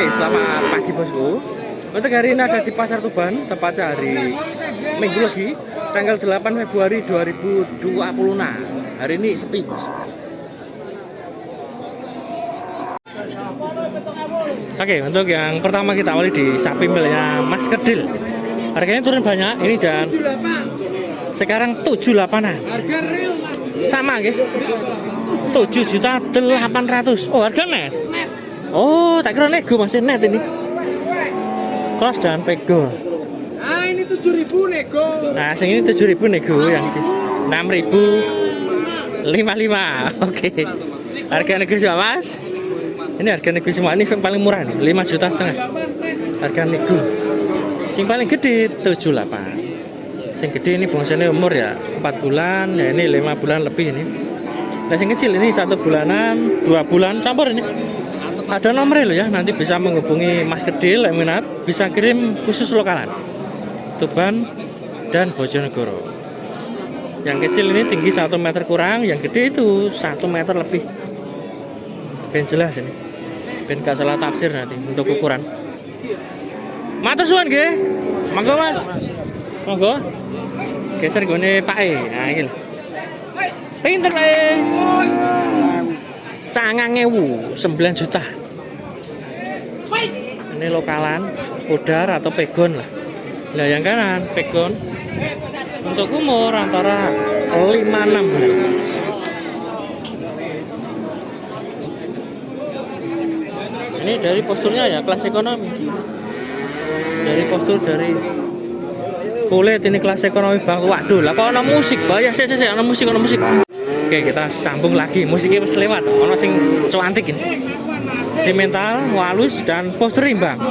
selamat pagi bosku. Untuk hari ini ada di Pasar Tuban, tepatnya hari Minggu lagi, tanggal 8 Februari 2026. Hari ini sepi bos. Oke, untuk yang pertama kita awali di sapi milnya Mas Kedil. Harganya turun banyak, ini dan sekarang 78-an. Harga real Sama gitu. 7.800.000. Oh, harga net. Oh, tak kira nego masih net ini. Cross dan pego. Ah, ini 7.000 nego. Nah, yang ini 7.000 nego, yang ini 6.055. Oke. Harga nego semua Mas. Ini harga nego semua, ini yang paling murah nih, 5,5 juta. Harga nego. Sing paling gede 78. Sing gede ini bongsanya umur ya 4 bulan, ya ini 5 bulan lebih ini. Nah, sing kecil ini 1 bulanan, 2 bulan campur ini. Ada nomornya loh ya, nanti bisa menghubungi Mas Kedil yang minat, bisa kirim khusus lokalan Tuban dan Bojonegoro. Yang kecil ini tinggi 1 meter kurang, yang gede itu 1 meter lebih. Ben jelas ini, ben gak salah tafsir nanti untuk ukuran. Matur suwun nggih. Monggo Mas. Monggo. Geser gone Pak E. Nah iki lho. Pinter Pak E. 9.000, 9 juta. Ini lokalan, pudar atau pegon lah. Nah yang kanan pegon. Untuk umur antara 5-6 bulan. Ini dari posturnya ya kelas ekonomi. Dari postur dari kulit ini kelas ekonomi bang. Waduh, lah kok ana musik, bahaya sih ana musik. Oke, kita sambung lagi. Musiknya pas lewat. Ono sing cantik ini. Simental, halus dan postur imbang.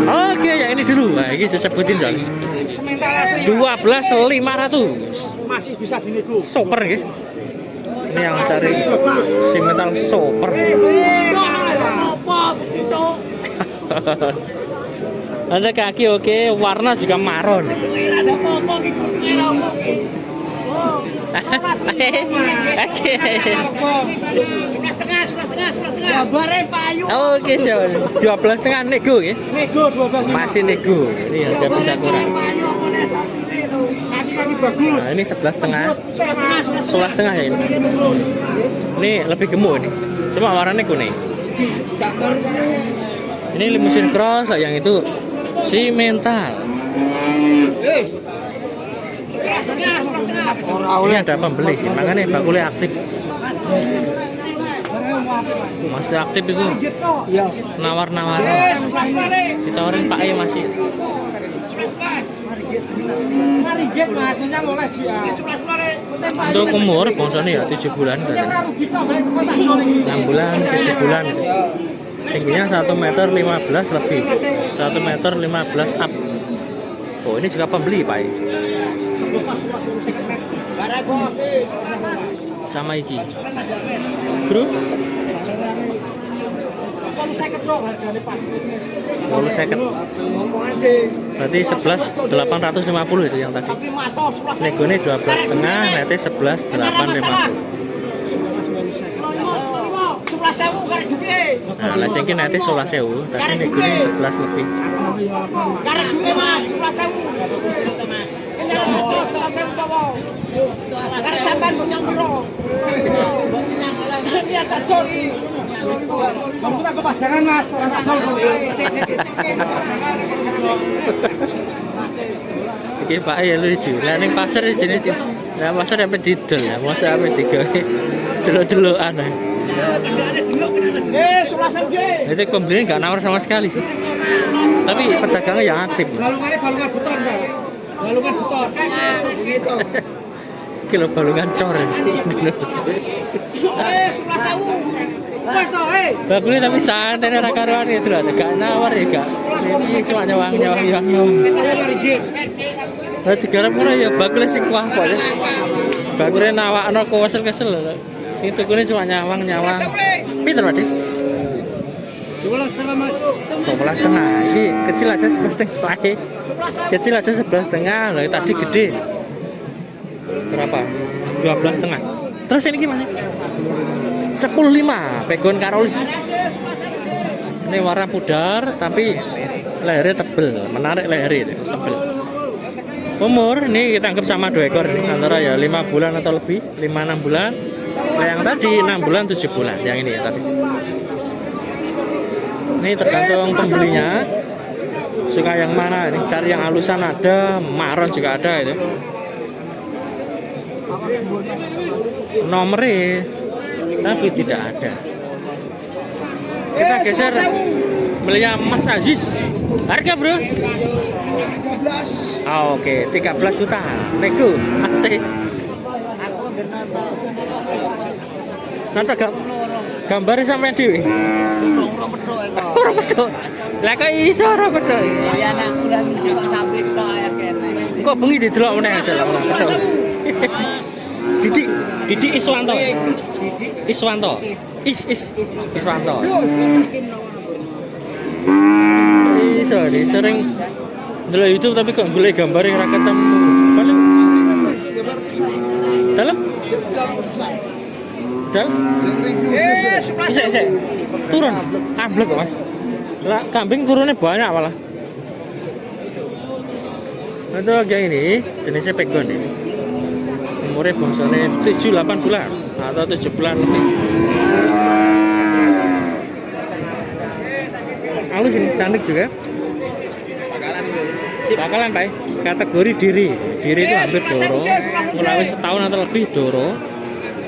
Oke, yang ini dulu. Nah, ini disebutin soalnya. 12.500. Masih bisa dinego. Super nggih. Ini yang cari simental super. Ada kaki oke, warna juga marron. Oke, siap. 12,5 nego ya. Nego 12. Masih nego. Ini harga bisa kurang. Kaki bagus. Nah, ini 11,5. 11,5 ya ini. Ini lebih gemuk nih. Cuma warnanya kuning. Ini limusin cross, yang itu simental. Ini ada pembeli sih, makanya bakulnya aktif. Masih aktif itu. Nawar-nawar. Ditawarin Pak E masih. Untuk umur bongsone ya 7 bulan katanya. 6 bulan, 7 bulan. Tingginya 1,15 meter lebih. 1,15 meter up. Oh, ini juga pembeli Pak E. Sama iki. Bro. Kalau seket. Berarti 11.850 itu yang tadi. Negone 12,5, nanti 11.850. Nah, lah sing nanti 11.000, tadi negone 11 lebih. Iki Pak ya lucu. Lah ning pasar jenenge. Lah pasar sampe didol ya, masa sampe digawe delok-delokan. Itu pembeli nggak nawar sama sekali sih. Tapi pedagangnya yang aktif. Balungan beton, Pak. Balungan beton. Kilo balungan cor. Bakulnya tapi santai nih rakaruan itu lah, gak nawar ya gak. Ini cuma nyawang. Berarti garam murah ya bakulnya sing kuah kok ya. Bakulnya nawakno kok kesel loh. Sing tukune cuma nyawang. Pinter Pak Dik? 11,5 Mas. 11,5. Ini kecil aja 11,5. Kecil aja 11,5. Lah tadi gede. Berapa? 12,5. Terus ini gimana? 10,5 pegon karolis. Ini warna pudar tapi lehernya tebel, menarik lehernya tebel. Umur ini kita anggap sama 2 ekor ini, antara ya 5 bulan atau lebih, 5-6 bulan. Nah, yang tadi 6 bulan 7 bulan, yang ini ya tadi. Ini tergantung pembelinya. Suka yang mana ini, cari yang halusan ada, maron juga ada itu. Nomornya tapi tidak ada. Kita geser belinya Mas Aziz. Harga bro? 13. Oh, oke, 13 juta. Nego, asik. Nanti gambarnya sampai dewi. Urung petuk kok. Ora betul. Lah kok iso ora betul. Ya anakku dan juga sapi tok ya kene. Kok bengi didelok meneh aja lah ora betul. Didik Iswanto. Iswanto. Iswanto. Iso sering ndelok YouTube tapi kok golek gambar yang ora ketemu. Paling dalam dalam bisa turun amblek kok Mas. Lah kambing turunnya banyak malah. Untuk kayak ini jenisnya pegon nih. Umurnya bangsane 7-8 bulan atau 7 bulan lebih. Halus ini cantik juga. Bakalan Pak. Kategori diri. Diri itu hampir doro. Mulai setahun atau lebih doro.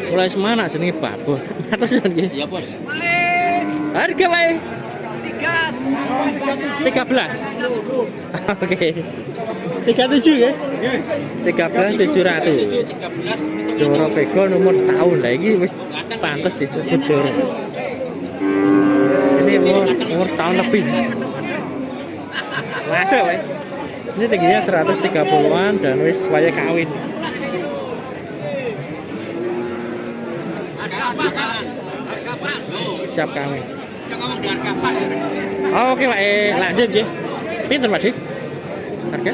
Mulai semana sini babon. Atas iki. Iya, Bos. Harga Pak. 13. Oke. 37 ya? 13.700. Doro pegon umur setahun lah ini wis pantas disebut doro. Ini umur setahun lebih. Masuk Pak. Ini tingginya 130-an dan wis waya kawin. Siap kawin. Oh, oke Pak, lanjut ya. Pinten Pak? Harga?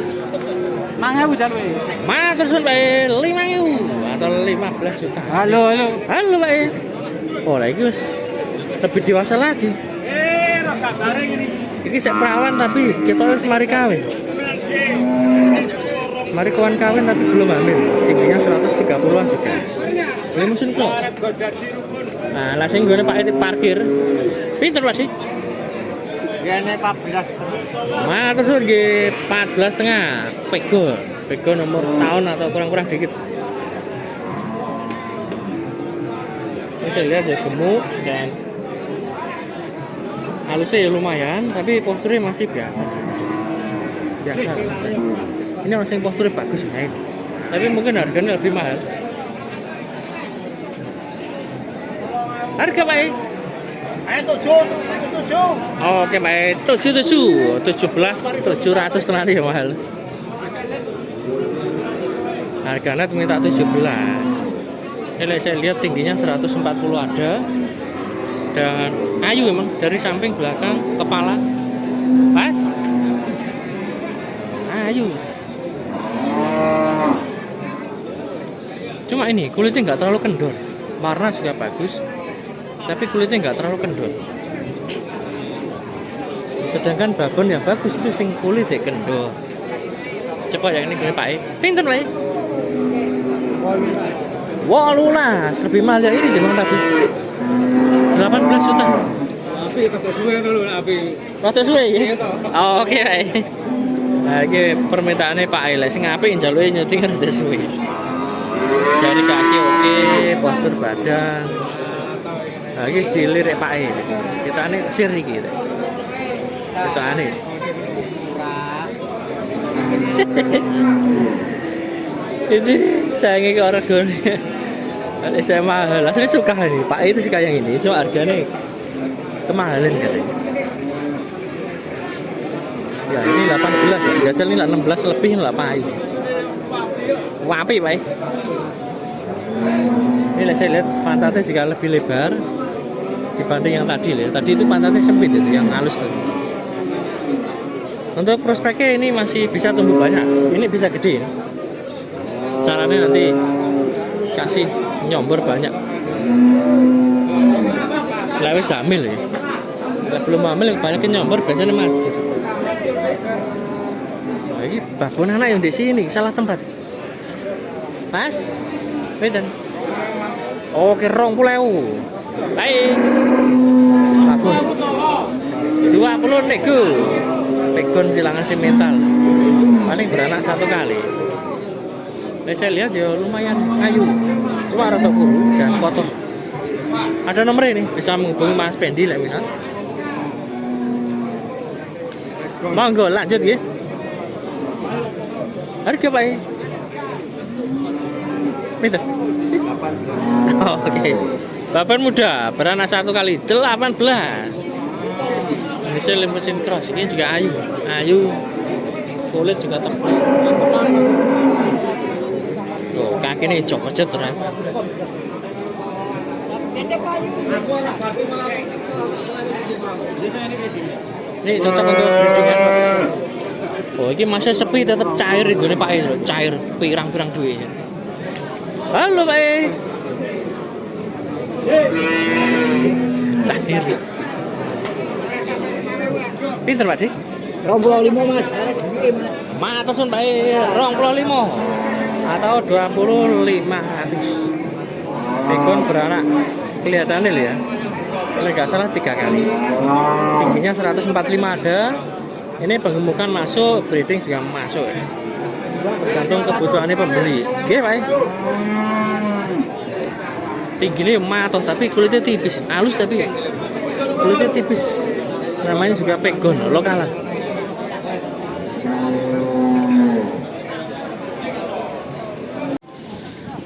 5.000 jan we. Matur suwun Pak, 5.000 atau 15 juta. Halo. Halo Pak. Oh, lah iki wis lebih dewasa lagi. Ora kabare ngene iki. Iki sik perawan tapi kita wis mari kawin. Mari kawan kawin tapi belum hamil. Tingginya 130-an juga. Ini musim kok. Nah, lah sing nggone Pak parkir. Pinten Pak sih? Gene 14. Matur suwun nggih, 14,5. Pegon umur setahun atau kurang-kurang dikit. Ini saya lihat ya gemuk dan halusnya ya lumayan, tapi posturnya masih biasa. Biasa. Ini masih posturnya bagus ya. Tapi mungkin harganya lebih mahal. Harga Pak? Ayo 7. Oh, oke Pak, 17 700 tenan ya mahal. Harganya minta 17. Ini saya lihat tingginya 140 ada. Dan ayu emang dari samping belakang kepala. Pas. Ayu. Cuma ini kulitnya nggak terlalu kendor. Warna juga bagus. Tapi kulitnya nggak terlalu kendor. Sedangkan babon yang bagus itu sing kulitnya kendor. Coba yang ini gini Pak. Pinten Pak? 18 lebih mahal ya ini memang tadi. 18 juta. Tapi kata suwe dulu api. Waktu suwe ya? Oh, oke Pak. Nah, ini permintaannya Pak Ile sing apik njaluke nyuting rada suwe. Jari kaki oke, postur badan. Nah, ini dilirik Pak E. Kita ini sir iki. Kita aneh. Ini sayangnya ke orang gini. Saya mahal. Asli suka nih. Pak E itu suka yang ini. Cuma harganya kemahalan katanya. Ya ini 18 ya. Biasanya ini 16 lebih lah Pak E. Wapi Pak E. Ini saya lihat pantatnya juga lebih lebar dibanding yang tadi ya. Tadi itu pantatnya sempit itu, yang halus tadi. Untuk prospeknya ini masih bisa tumbuh banyak. Ini bisa gede. Caranya nanti kasih nyombor banyak. Lewis hamil ya. Lah belum hamil banyak nyomber biasanya maju. Wah, ini babon anak yang di sini salah tempat. Pas. Beden. Oke, 20.000. Baik. Babon. 20 nego. Pegon silangan semental. Paling beranak 1 kali. Nah, saya lihat ya lumayan ngayu. Cuma rada kuru dan kotor. Ada nomor ini bisa menghubungi Mas Pendi lah minat. Monggo lanjut ya. Harga Pak. Pinter. Oh, oke. Bapak muda beranak 1 kali 18. Jenisnya limousin cross ini juga ayu. Ayu. Kulit juga tebal. Oh, kaki ini cocok terang. Ini cocok untuk breedingan. Oh, ini masih sepi tetap cair ini Pak itu, cair pirang-pirang duit. Halo Pak. Cair. Pinter Pak sih? 25 Mas, arek duwike Mas. Matasun Pak 25 atau 2500. Pegon beranak kelihatannya ya. Kalau nggak salah 3 kali. Tingginya 145 ada. Ini penggemukan masuk, breeding juga masuk ya. Tergantung kebutuhannya pembeli. Oke Pak. Tingginya matoh tapi kulitnya tipis, halus tapi kulitnya tipis. Namanya juga pegon lokal.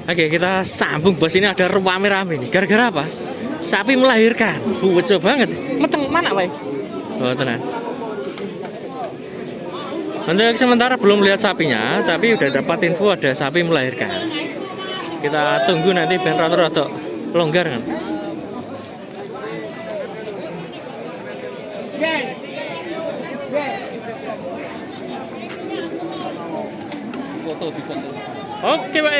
Oke, kita sambung bos. Ini ada rame-rame nih. Gara-gara apa? Sapi melahirkan. Bocor banget. Meteng mana, Pak? Oh, tenang. Untuk sementara belum lihat sapinya, tapi udah dapat info ada sapi melahirkan. Kita tunggu nanti ben rata-rata longgar kan. Oke, Pak.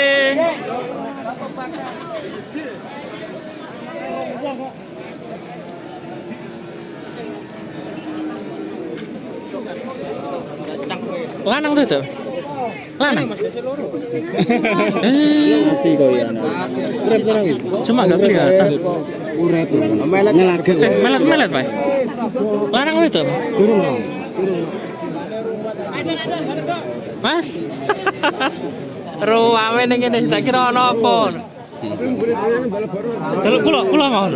Lanang tuh. Lanang. Cuma nggak kelihatan. Melet, Pak. Lanang itu. Turun. Mas. Ruame ning ngene tak kira ana apa. Delok kula mau.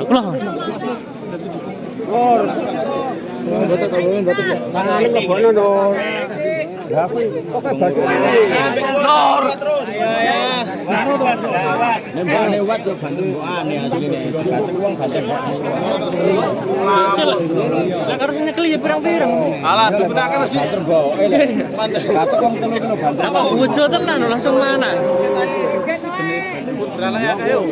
Tangan lebono dong. Ya aku oke baju Nor terus. Nembak lewat yo bantu mbokane asline dibantu wong banten. Lah karo sing nyekeli ya pirang-pirang. Alah digunakan mesti terboke lho. Bantu wong 3 kilo banten. Apa bojo tenan langsung mana? Berala ya kayo.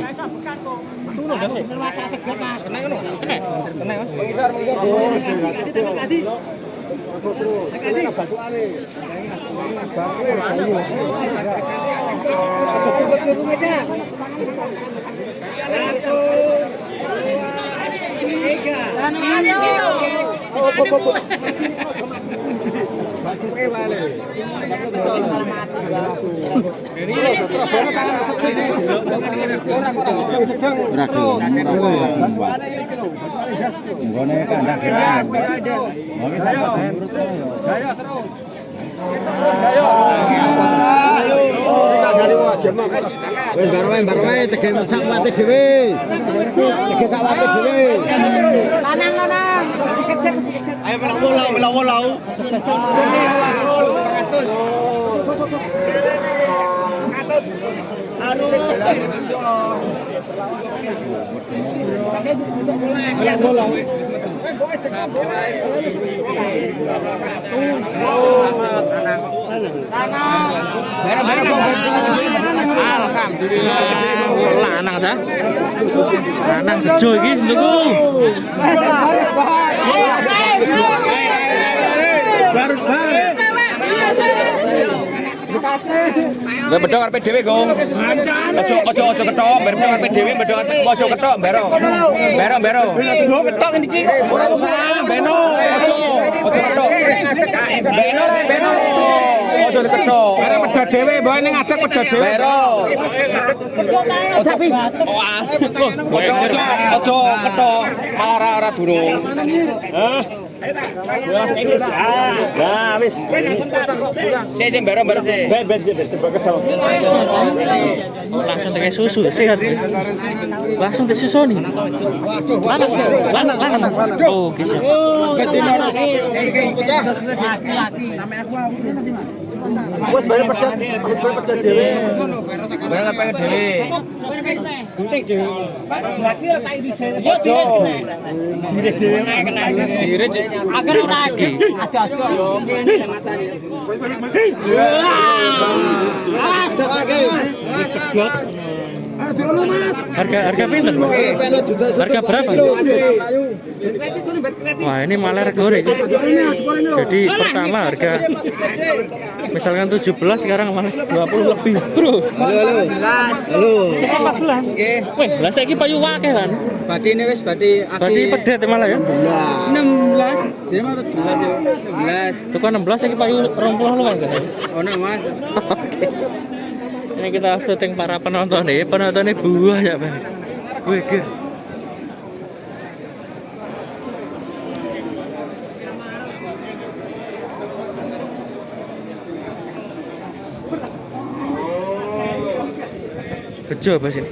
Barwae cegek sak wate dhewe. Cegek sak wate dhewe. Lanang. Ayo melau. Alhamdulillah lanang ta. Lanang bejo iki sentuku. Baru. Lah bedho karepe dhewe, Gong. Ojo ketok, bedho karepe dhewe, bedho karepe ojo ketok, bero. Bero. Ketok iki kok. Ora usah, beno. Ojo ketok. Beno lah, beno. Ojo ketok. Arek medhot dhewe, mbok ning ngajak medhot dhewe. Bero. Sapi. Ojo ketok. Malah ora durung. Nah, wis. Sing bero sih. Langsung pakai susu sehat. Langsung teh susu nih. Lanang. Oh, kisah. Wes bare pedet dhewe. Barang apa dhewe. Gunting dhewe. Direk dhewe. Direk Agar ora ada-ada. Harga pinten, Bang? Harga berapa? Wah, ini malah goreng. Jadi pertama harga misalkan 17 sekarang malah 20 lebih, Bro. Halo. 14. Wih, lah saiki payu akeh kan. Bati ini wis bati Berarti pedet malah ya. 16. Jadi mah 14 yo. 16. Tukang 16 saiki payu 20 luang, guys. Ono, Mas. Oke. Ini kita syuting para penonton nih, penontonnya banyak banget. Wih, gir. Bejo apa sih?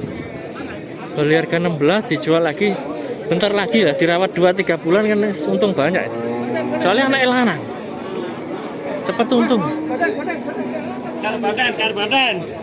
Beli harga 16 dijual lagi bentar lagi lah, dirawat 2-3 bulan kan untung banyak. Soalnya anak lanang cepet untung. Karbatan.